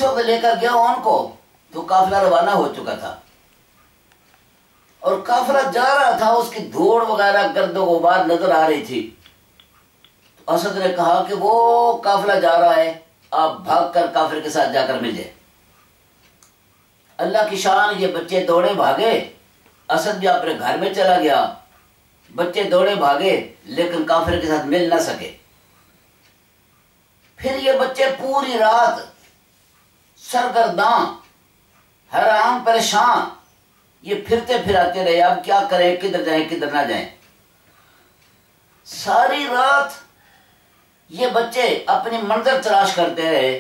جس وقت لے کر گیا ان کو تو قافلہ روانہ ہو چکا تھا اور قافلہ جا رہا تھا، اس کی دھوڑ وغیرہ گرد و غبار نظر آ رہی تھی۔ تو اسد نے کہا کہ وہ قافلہ جا رہا ہے، آپ بھاگ کر کافر کے ساتھ جا کر مل جائے۔ اللہ کی شان، یہ بچے دوڑے بھاگے، اسد بھی اپنے گھر میں چلا گیا، بچے دوڑے بھاگے لیکن کافر کے ساتھ مل نہ سکے۔ پھر یہ بچے پوری رات سرگرداں، حیران پریشان، یہ پھرتے پھراتے رہے، اب کیا کریں، کدھر جائیں کدھر نہ جائیں۔ ساری رات یہ بچے اپنی منظر تلاش کرتے رہے،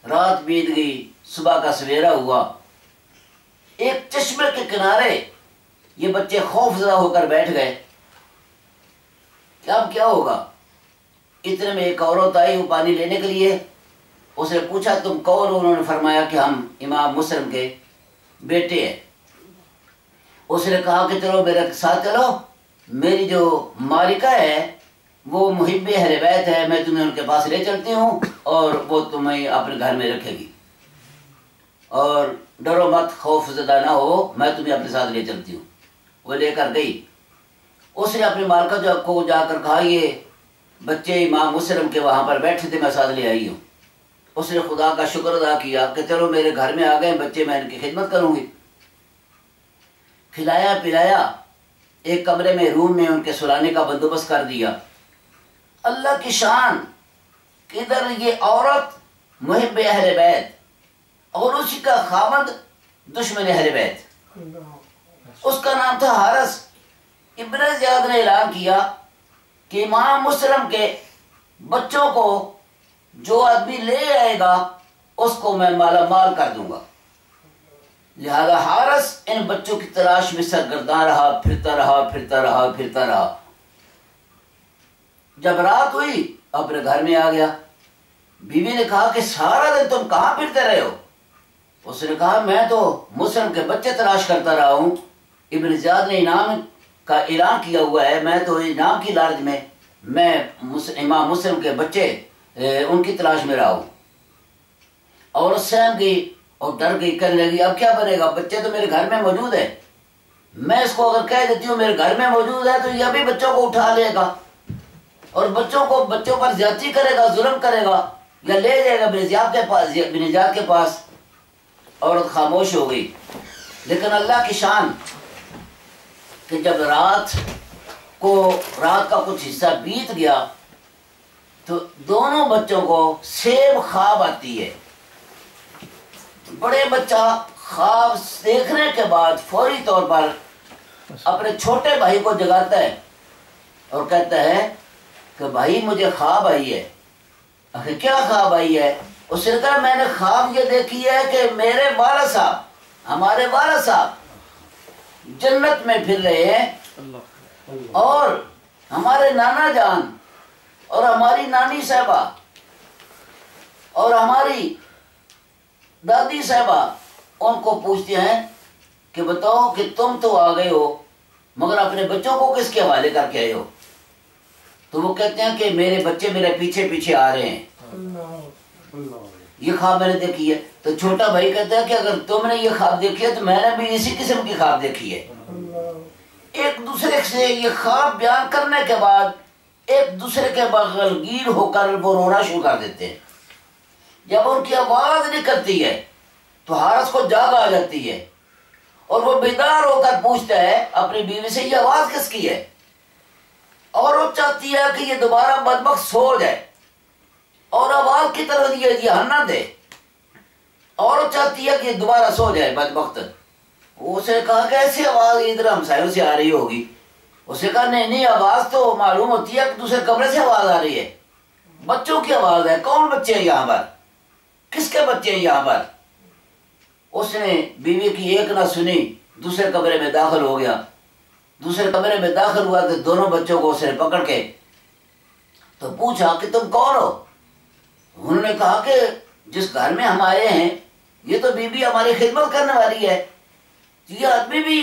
رات بیت گئی، صبح کا سویرا ہوا۔ ایک چشمے کے کنارے یہ بچے خوف زدہ ہو کر بیٹھ گئے کہ اب کیا ہوگا۔ اتنے میں ایک عورت آئی وہ پانی لینے کے لیے، اس نے پوچھا تم کون؟ انہوں نے فرمایا کہ ہم امام مسلم کے بیٹے ہیں۔ اس نے کہا کہ چلو میرے ساتھ چلو، میری جو مالکہ ہے وہ محب اہل بیت ہے، میں تمہیں ان کے پاس لے چلتی ہوں اور وہ تمہیں اپنے گھر میں رکھے گی، اور ڈرو مت، خوف زدہ نہ ہو، میں تمہیں اپنے ساتھ لے چلتی ہوں۔ وہ لے کر گئی۔ اس نے اپنی مالکہ کو جا کر کہا یہ بچے امام مسلم کے وہاں پر بیٹھے تھے، میں ساتھ لے آئی ہوں۔ اس نے خدا کا شکر ادا کیا کہ چلو میرے گھر میں آ گئے بچے، میں ان کی خدمت کروں گی۔ کھلایا پلایا، ایک کمرے میں روم میں ان کے سلانے کا بندوبست کر دیا۔ اللہ کی شان، ادھر یہ عورت محب اہل بیت اور اسی کا خاوند دشمن اہل بیت، اس کا نام تھا حارث۔ ابن زیاد نے اعلان کیا کہ امام مسلم کے بچوں کو جو آدمی لے آئے گا اس کو میں مالا مال کر دوں گا۔ لہذا حارث ان بچوں کی تلاش میں سرگرداں رہا، پھرتا رہا۔ جب رات ہوئی اپنے گھر میں آ گیا۔ بیوی نے کہا کہ سارا دن تم کہاں پھرتے رہے ہو؟ اس نے کہا میں تو مسلم کے بچے تلاش کرتا رہا ہوں، ابن زیاد نے انعام کا اعلان کیا ہوا ہے، میں تو انعام کی لالچ میں امام مسلم کے بچے ان کی تلاش میں رہا ہوں۔ اور سہم گئی اور ڈر گئی، کہنے لگی اب کیا بنے گا، بچے تو میرے گھر میں موجود ہے، میں اس کو اگر کہہ دیتی ہوں میرے گھر میں موجود ہے تو یہ بھی بچوں کو اٹھا لے گا اور بچوں پر زیادتی کرے گا، ظلم کرے گا، یا لے جائے گا بن زیاد کے پاس۔ عورت خاموش ہو گئی۔ لیکن اللہ کی شان کہ جب رات کا کچھ حصہ بیت گیا تو دونوں بچوں کو سیم خواب آتی ہے۔ بڑے بچہ خواب دیکھنے کے بعد فوری طور پر اپنے چھوٹے بھائی کو جگاتا ہے اور کہتا ہے کہ بھائی مجھے خواب آئی ہے۔ آخر کیا خواب آئی ہے؟ اس نے کہا میں نے خواب یہ دیکھی ہے کہ میرے والد صاحب، ہمارے والد صاحب جنت میں پھر رہے ہیں اور ہمارے نانا جان اور ہماری نانی صاحبہ اور ہماری دادی صاحبہ ان کو پوچھتے ہیں کہ بتاؤ کہ تم تو آ گئے ہو مگر اپنے بچوں کو کس کے حوالے کر کے آئے ہو؟ تو وہ کہتے ہیں کہ میرے بچے میرے پیچھے پیچھے آ رہے ہیں، یہ خواب میں نے دیکھی ہے۔ تو چھوٹا بھائی کہتا ہے کہ اگر تم نے یہ خواب دیکھی ہے تو میں نے بھی اسی قسم کی خواب دیکھی ہے۔ ایک دوسرے سے یہ خواب بیان کرنے کے بعد ایک دوسرے کے بغلگیر ہو کر وہ رونا شروع کر دیتے ہیں۔ جب ان کی آواز نکلتی ہے تو حارث کو جاگ آ جاتی ہے اور وہ بیدار ہو کر پوچھتا ہے اپنی بیوی سے یہ آواز کس کی ہے، اور وہ چاہتی ہے کہ یہ دوبارہ بدبخت سو جائے اور آواز کی طرف یہ دھیان نہ دے، اور وہ چاہتی ہے کہ یہ دوبارہ سو جائے بدبخت۔ اسے کہا کہ ایسی آواز ادھر ہمسایوں سے آ رہی ہوگی۔ اسے کہا نہیں آواز تو معلوم ہوتی ہے کہ دوسرے کمرے سے آواز آ رہی ہے، بچوں کی آواز ہے، کون بچے ہیں یہاں پر، کس کے بچے ہیں یہاں پر؟ اس نے بیوی کی ایک نہ سنی، دوسرے کمرے میں داخل ہو گیا۔ دوسرے کمرے میں داخل ہوا تو دونوں بچوں کو اس نے پکڑ کے تو پوچھا کہ تم کون ہو؟ انہوں نے کہا کہ جس گھر میں ہم آئے ہیں یہ تو بیوی ہماری خدمت کرنے والی ہے، یہ آدمی بھی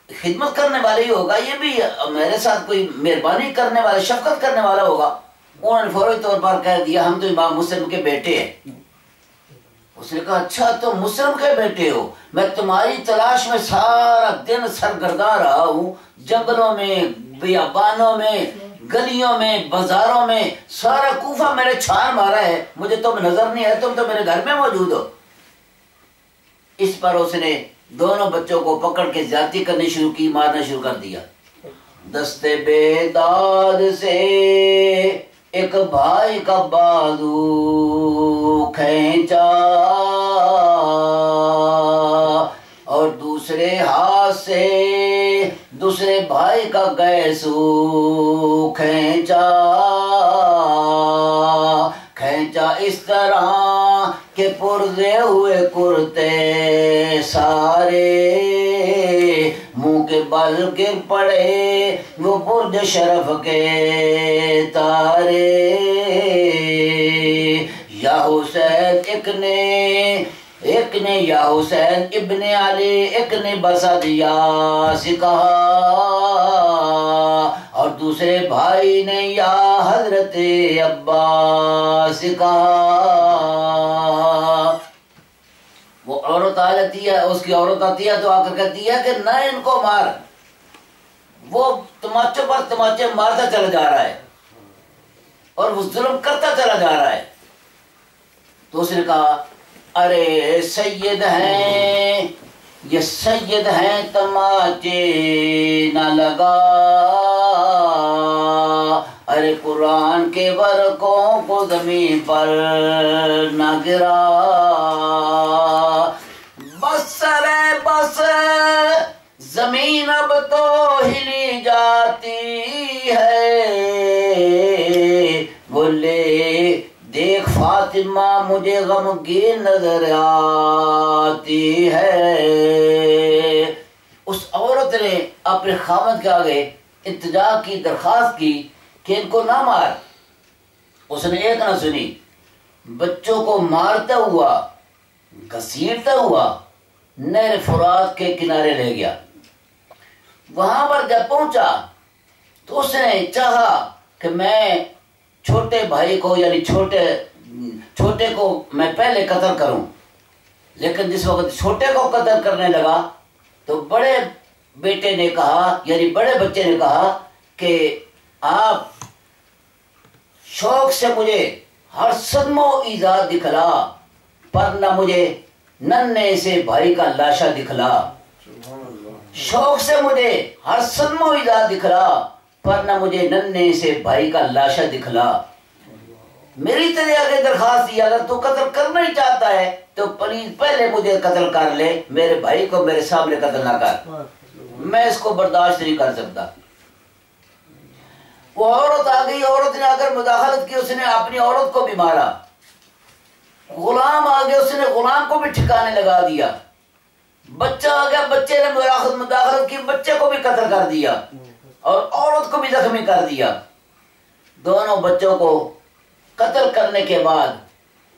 خدمت کرنے والا ہی ہوگا، یہ بھی میرے ساتھ کوئی مہربانی کرنے والا، شفقت کرنے والا ہوگا۔ انہوں نے فوری طور پر کہہ دیا ہم تو امام مسلم کے بیٹے ہیں۔ اس نے کہا اچھا تم مسلم کے بیٹے ہو، میں تمہاری تلاش میں سارا دن سرگرداں رہا ہوں، جنگلوں میں، بیابانوں میں، گلیوں میں، بازاروں میں، سارا کوفہ میرے چھان مارا ہے، مجھے تم نظر نہیں ہے، تم تو میرے گھر میں موجود ہو۔ اس پر اس نے دونوں بچوں کو پکڑ کے زیادتی کرنی شروع کی، مارنا شروع کر دیا۔ دستے بیداد سے ایک بھائی کا بازو کھینچا اور دوسرے ہاتھ سے دوسرے بھائی کا گیسو کھینچا اس طرح کہ پردے ہوئے کرتے سارے منہ کے بل گر پڑے وہ برج شرف کے تارے۔ یا حسین ایک نے یا حسین ابن علی، ایک نے بسد یاس کہا اور دوسرے بھائی نے یا حضرت عباس کہا۔ وہ عورت آ جاتی ہے، اس کی عورت آتی ہے تو آ کر کہتی ہے کہ نہ ان کو مار، وہ تماچے پر تماچے مارتا چلا جا رہا ہے اور وہ ظلم کرتا چلا جا رہا ہے۔ تو اس نے کہا ارے سید ہیں، یہ سید ہیں تماچے نہ لگا، ارے قرآن کے ورقوں کو زمین پر نہ گرا، بس رے بس زمین اب تو ہلی جاتی ہے، بولے دیکھ فاطمہ مجھے غمگین نظر آتی ہے۔ اس عورت نے اپنے خاوند کے آگے التجا کی، درخواست کی کہ ان کو نہ مار۔ اس نے ایک نہ سنی، بچوں کو مارتا ہوا گھسیٹتا ہوا نہر فرات کے کنارے لے گیا۔ وہاں پر جب پہنچا تو اس نے چاہا کہ میں چھوٹے بھائی کو یعنی چھوٹے کو میں پہلے قتل کروں، لیکن جس وقت چھوٹے کو قتل کرنے لگا تو بڑے بیٹے نے کہا یعنی بڑے بچے نے کہا کہ آپ شوق سے مجھے ہر صدمہ و ایذا دکھلا پر نہ مجھے ننھے سے بھائی کا لاشا دکھلا، شوق سے مجھے ہر صدمہ و ایذا دکھلا پر نہ مجھے ننھے سے بھائی کا لاشا دکھلا۔ میری تیرے آگے درخواست یہ، اگر تو قتل کرنا ہی چاہتا ہے تو پلیز پہلے مجھے قتل کر لے، میرے بھائی کو میرے سامنے قتل نہ کر، میں اس کو برداشت نہیں کر سکتا۔ وہ عورت آ گئی، عورت نے اگر مداخلت کی، اس نے اپنی عورت کو بھی مارا۔ غلام آ گیا، اس نے غلام کو بھی ٹھکانے لگا دیا۔ بچہ آ گیا، بچے نے مداخلت کی، بچے کو بھی قتل کر دیا اور عورت کو بھی زخمی کر دیا۔ دونوں بچوں کو قتل کرنے کے بعد،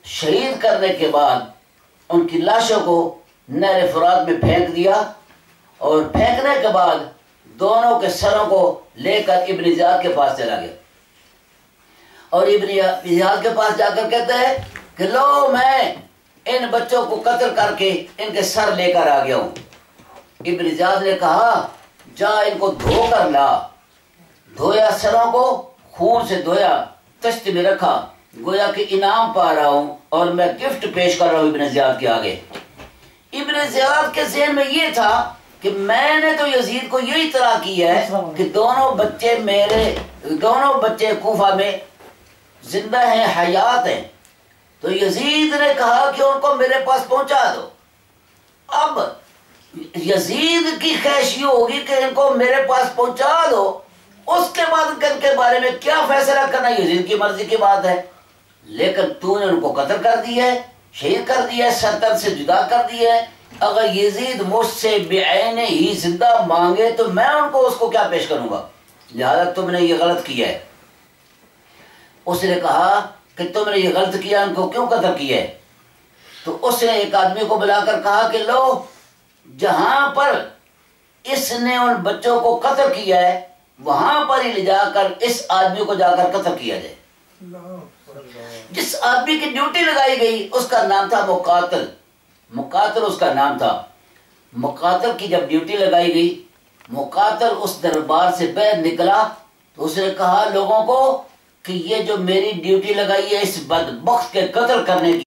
شہید کرنے کے بعد ان کی لاشوں کو نہر فرات میں پھینک دیا اور پھینکنے کے بعد دونوں کے سروں کو لے کر ابن زیاد کے پاس چلا گیا اور ابن زیاد کے پاس جا کر کہتا ہے کہ لو میں ان بچوں کو قتل کر کے ان کے سر لے کر آ گیا ہوں۔ ابن زیاد نے کہا جا ان کو دھو کر لا۔ دھویا، سروں کو خون سے دھویا، تشت میں رکھا، گویا کہ انعام پا رہا ہوں اور میں گفٹ پیش کر رہا ہوں ابن زیاد کے آگے۔ ابن زیاد کے ذہن میں یہ تھا کہ میں نے تو یزید کو یہی طرح کی ہے کہ دونوں بچے کوفہ میں زندہ ہیں، حیات ہیں، تو یزید نے کہا کہ ان کو میرے پاس پہنچا دو۔ اب یزید کی خواہش یہ ہوگی کہ ان کو میرے پاس پہنچا دو، اس کے بعد ان کے بارے میں کیا فیصلہ کرنا یزید کی مرضی کی بات ہے، لیکن تو نے ان کو قتل کر دیا ہے، شہید کر دیا ہے، سلطنت سے جدا کر دیا ہے۔ اگر یزید مجھ سے بعین ہی زندہ مانگے تو میں ان کو اس کو کیا پیش کروں گا، لہذا تم نے یہ غلط کیا ہے۔ اس نے کہا کہ تم نے یہ غلط کیا، ان کو کیوں قتل کیا ہے؟ تو اس نے ایک آدمی کو بلا کر کہا کہ لو جہاں پر اس نے ان بچوں کو قتل کیا ہے وہاں پر ہی لے جا کر اس آدمی کو جا کر قتل کیا جائے۔ جس آدمی کی ڈیوٹی لگائی گئی اس کا نام تھا مقاتل. مقاتل اس کا نام تھا. مقاتل کی جب ڈیوٹی لگائی گئی، مقاتل اس دربار سے باہر نکلا تو اس نے کہا لوگوں کو کہ یہ جو میری ڈیوٹی لگائی ہے اس بدبخت کے قتل کرنے کی